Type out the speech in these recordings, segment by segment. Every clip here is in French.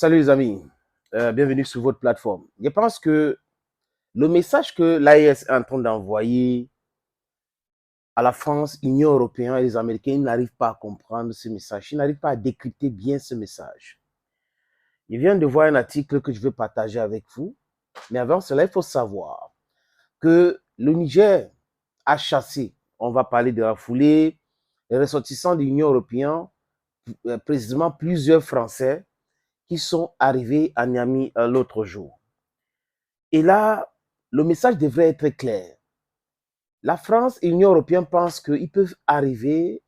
Salut les amis, bienvenue sur votre plateforme. Je pense que le message que l'AES est en train d'envoyer à la France, l'Union européenne et les Américains, ils n'arrivent pas à comprendre ce message. Ils n'arrivent pas à décrypter bien ce message. Je viens de voir un article que je veux partager avec vous. Mais avant cela, il faut savoir que le Niger a chassé, on va parler de la foulée, les ressortissants de l'Union européenne, précisément plusieurs Français qui sont arrivés à Niamey l'autre jour. Et là, le message devrait être clair. La France et l'Union européenne pensent qu'ils peuvent arriver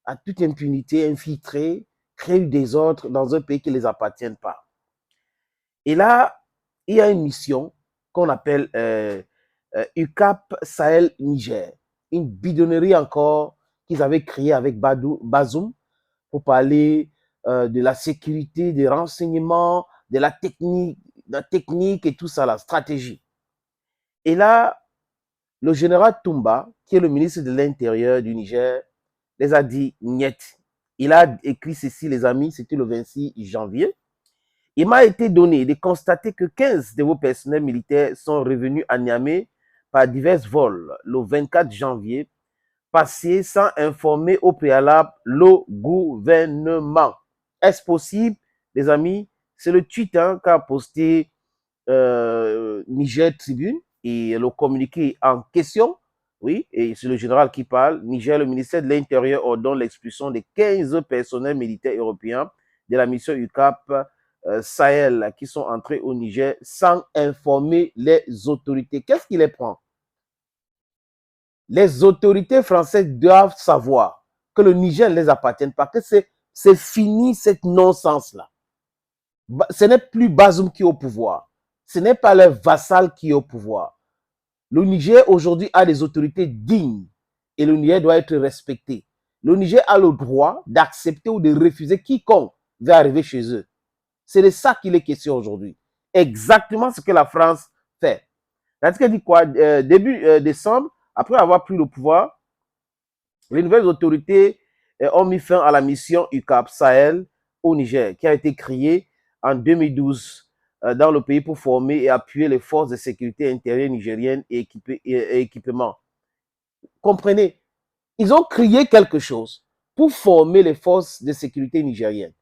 à toute impunité, infiltrer, créer du désordre dans un pays qui ne les appartient pas. Et là, il y a une mission qu'on appelle UCAP Sahel Niger, une bidonnerie encore qu'ils avaient créée avec Bazoum pour parler de la sécurité, des renseignements, de la technique et tout ça, la stratégie. Et là, le général Toumba, qui est le ministre de l'Intérieur du Niger, les a dit niet. Il a écrit ceci, les amis, c'était le 26 janvier. Il m'a été donné de constater que 15 de vos personnels militaires sont revenus à Niamey par divers vols le 24 janvier, passé sans informer au préalable le gouvernement. Est-ce possible, les amis? C'est le tweet qu'a posté Niger Tribune et le communiqué en question. Oui, et c'est le général qui parle. Niger, le ministère de l'Intérieur ordonne l'expulsion de 15 personnels militaires européens de la mission UCAP Sahel qui sont entrés au Niger sans informer les autorités. Qu'est-ce qui les prend? Les autorités françaises doivent savoir que le Niger ne les appartient pas, que c'est fini cette non-sens-là. Ce n'est plus Bazoum qui est au pouvoir. Ce n'est pas le vassal qui est au pouvoir. Le Niger aujourd'hui a des autorités dignes et le Niger doit être respecté. Le Niger a le droit d'accepter ou de refuser quiconque va arriver chez eux. C'est de ça qu'il est question aujourd'hui. Exactement ce que la France fait. L'article dit quoi? Début décembre, après avoir pris le pouvoir, les nouvelles autorités ont mis fin à la mission UCAP Sahel au Niger, qui a été créée en 2012 dans le pays pour former et appuyer les forces de sécurité intérieure nigériennes et équipements. Comprenez, ils ont créé quelque chose pour former les forces de sécurité nigériennes.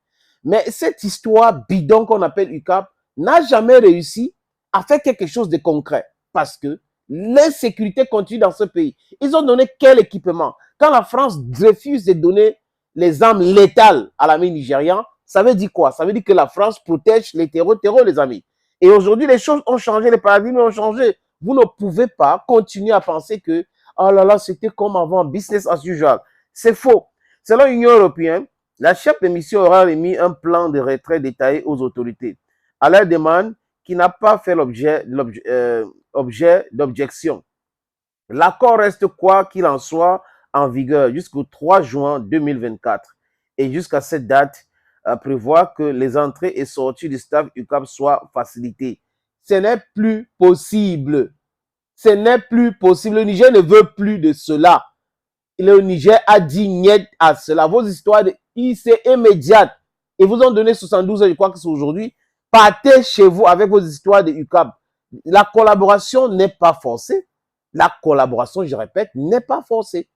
Mais cette histoire bidon qu'on appelle UCAP n'a jamais réussi à faire quelque chose de concret parce que l'insécurité continue dans ce pays. Ils ont donné quel équipement? Quand la France refuse de donner les armes létales à l'armée nigériane, ça veut dire quoi? Ça veut dire que la France protège les terreaux, les amis. Et aujourd'hui, les choses ont changé, les paradigmes ont changé. Vous ne pouvez pas continuer à penser que, oh là là, c'était comme avant, business as usual. C'est faux. Selon l'Union européenne, la chef de mission aura remis un plan de retrait détaillé aux autorités. À leur demande, qui n'a pas fait l'objet d'objection. L'accord reste, quoi qu'il en soit, en vigueur jusqu'au 3 juin 2024. Et jusqu'à cette date, prévoit que les entrées et sorties du staff UCAP soient facilitées. Ce n'est plus possible. Ce n'est plus possible. Le Niger ne veut plus de cela. Le Niger a dit niet à cela. Vos histoires de IC immédiates. Ils vous ont donné 72 heures, je crois que c'est aujourd'hui. Partez chez vous avec vos histoires de UCAP. La collaboration n'est pas forcée. La collaboration, je répète, n'est pas forcée.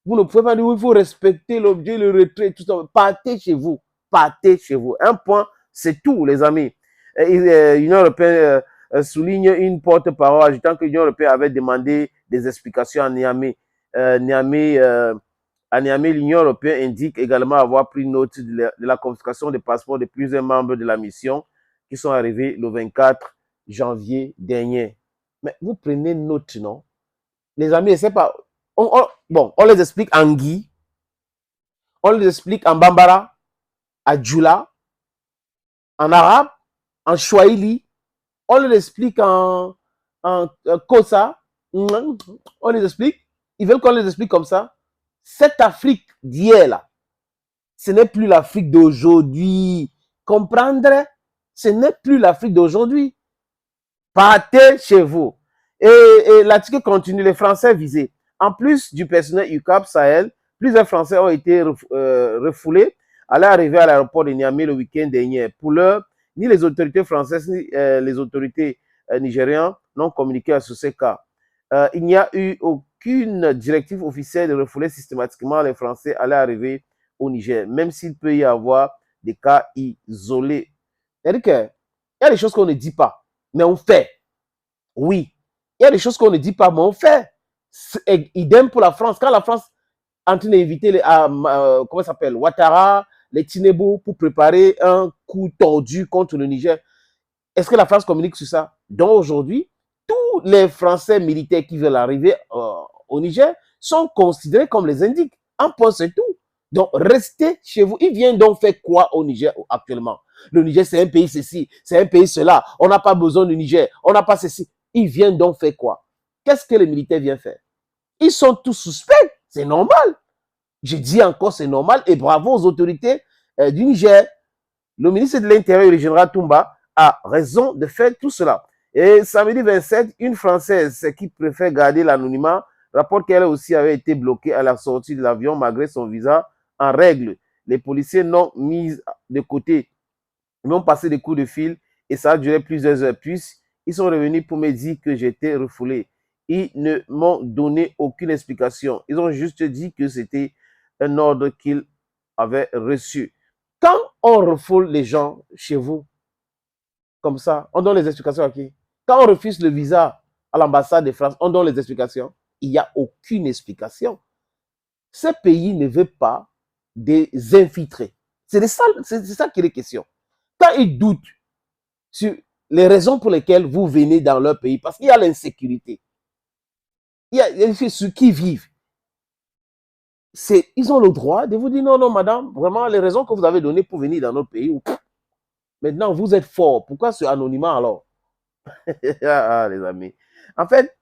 Vous ne pouvez pas dire, il faut respecter l'objet, le retrait, tout ça. Partez chez vous. Partez chez vous. Un point, c'est tout, les amis. L'Union européenne souligne une porte-parole ajoutant que l'Union européenne avait demandé des explications à Niamey. À Niamey, l'Union européenne indique également avoir pris note de la confiscation des passeports de plusieurs membres de la mission qui sont arrivés le 24 janvier dernier. Mais vous prenez note, non? Les amis, c'est pas... Bon, on les explique en Guy, on les explique en Bambara, à Djoula, en arabe, en Swahili, on les explique en Kosa, on les explique. Ils veulent qu'on les explique comme ça. Cette Afrique d'hier, là, ce n'est plus l'Afrique d'aujourd'hui. Comprendre? Ce n'est plus l'Afrique d'aujourd'hui. Partez chez vous. Et l'article continue, les Français visés. En plus du personnel UCAP Sahel, plusieurs Français ont été refoulés à l'arrivée à l'aéroport de Niamey le week-end dernier. Pour l'heure, Ni les autorités françaises, ni les autorités nigériennes n'ont communiqué sur ces cas. Il n'y a eu aucune directive officielle de refouler systématiquement les Français à l'arrivée au Niger, même s'il peut y avoir des cas isolés. C'est-à-dire qu'il y a des choses qu'on ne dit pas, mais on fait. Oui, il y a des choses qu'on ne dit pas, mais on fait. Idem pour la France. Quand la France est en train d'inviter les, comment ça s'appelle, Ouattara, les Tinebo pour préparer un coup tordu contre le Niger, est-ce que la France communique sur ça? Donc aujourd'hui, tous les Français militaires qui veulent arriver au Niger sont considérés comme les indiques. Un point, c'est tout. Donc, restez chez vous. Ils viennent donc faire quoi au Niger actuellement? Le Niger, c'est un pays ceci, c'est un pays cela. On n'a pas besoin du Niger, on n'a pas ceci. Ils viennent donc faire quoi? Qu'est-ce que les militaires viennent faire? Ils sont tous suspects. C'est normal. Je dis encore, c'est normal. Et bravo aux autorités du Niger. Le ministre de l'Intérieur, le général Toumba, a raison de faire tout cela. Et samedi 27, une Française qui préfère garder l'anonymat rapporte qu'elle aussi avait été bloquée à la sortie de l'avion malgré son visa en règle. Les policiers n'ont mis de côté, ils m'ont passé des coups de fil et ça a duré plusieurs heures. Puis, ils sont revenus pour me dire que j'étais refoulé. Ils ne m'ont donné aucune explication. Ils ont juste dit que c'était un ordre qu'ils avaient reçu. Quand on refoule les gens chez vous, comme ça, on donne les explications à qui? Quand on refuse le visa à l'ambassade de France, on donne les explications. Il n'y a aucune explication. Ce pays ne veut pas des infiltrés. C'est de ça qu'il est question. Quand ils doutent sur les raisons pour lesquelles vous venez dans leur pays, parce qu'il y a l'insécurité, il y a ceux qui vivent, ils ont le droit de vous dire non, non, madame, vraiment, les raisons que vous avez données pour venir dans notre pays, maintenant, vous êtes fort. Pourquoi ce anonymat alors? Ah, les amis. En fait,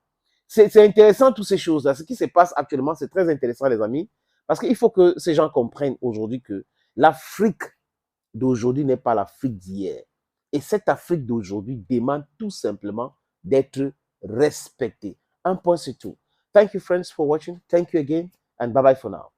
c'est intéressant toutes ces choses-là. Ce qui se passe actuellement, c'est très intéressant, les amis. Parce qu'il faut que ces gens comprennent aujourd'hui que l'Afrique d'aujourd'hui n'est pas l'Afrique d'hier. Et cette Afrique d'aujourd'hui demande tout simplement d'être respectée. Un point, c'est tout. Thank you, friends, for watching. Thank you again, and bye-bye for now.